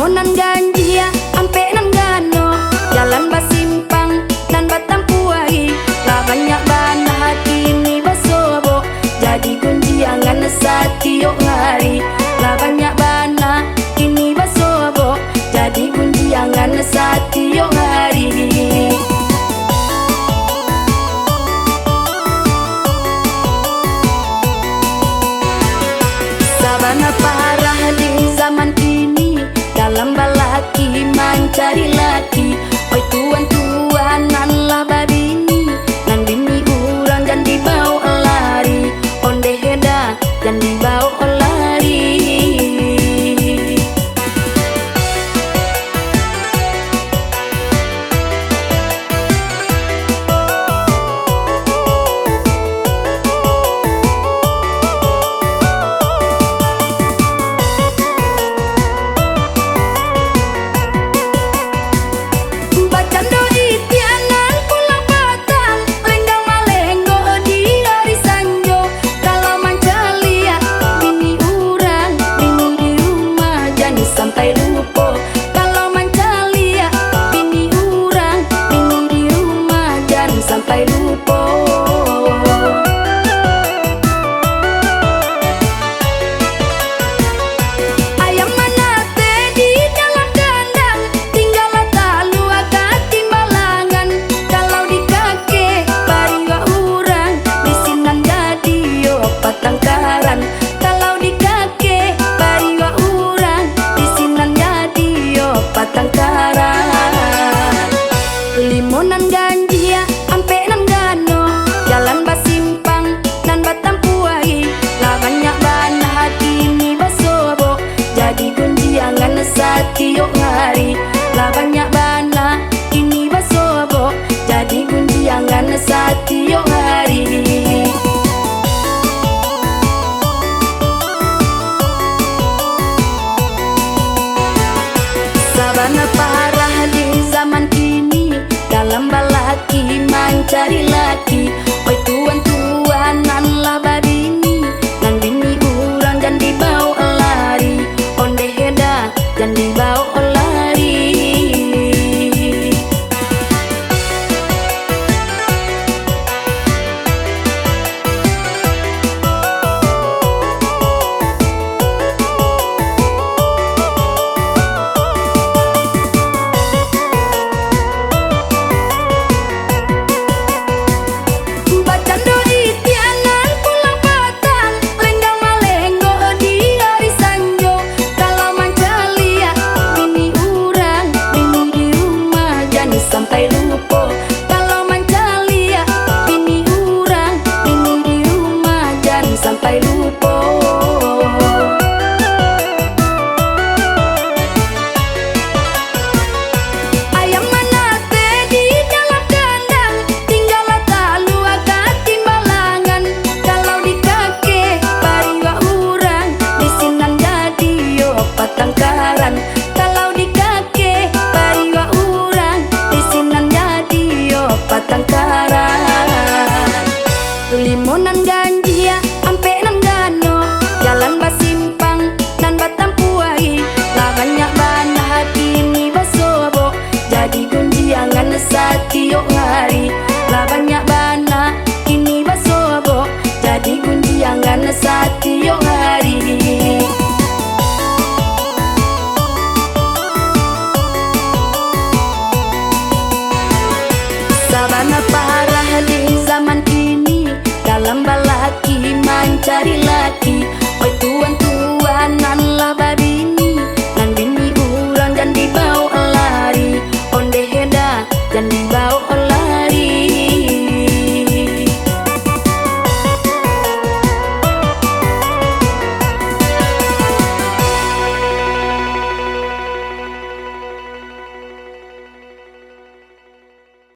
Limonan ganjia ampe nan gano, jalan basimpang dan batampuai. Lah banyak bana hati ni basobo, jadi gunjiangan satiok hari. Lah banyak bana ini basobo, jadi gunjiangan satiok hari. Sabana parah di zaman kini, dalam balaki mencari laki. Oi tuan-tuanan lah babini, nan bini urang dan dibawa lari. Onde heda dan dibawa lari. Sampai lupa kalau mancalia bini urang, bini di rumah jangan sampai lupa. Ayam mana teh di dalam kandang, tinggallah talu agak timbalangan. Kalau di kaki bariwa urang, di sinan jadi yo patangkaran. Kalau di kaki bariwa urang, patangkaran. Limonan ganjia ampe nan gano, jalan basimpang dan batampuai. Lah banyak bana hati ni basobo, jadi gunjiangan satiok hari. Lah banyak bana ini basobo, jadi gunjiangan satiok hari. Sabana parah di zaman kini, dalam balaki mencari laki. Oi tuan-tuanan lah babini, nan bini urang dan dibawa lari. Onde heda dan dibawa lari. Sampai lupa kalau mancalia bini urang, bini di rumah jangan sampai lupa. Ayam mana teh di dalam kandang, tinggallah talu agak timbalangan. Kalau di kaki bariwa urang, di sinan jadi yo patangkaran. Kalau di kaki bariwa urang, di sinan jadi yo patangkaran. Limonan ganjia ampe nan gano, jalan basimpang dan batampuai. Lah banyak bana hati ni basobo, jadi gunjiangan satiok hari. Lah banyak bana ini basobo, jadi gunjiangan satiok hari. Sabana parah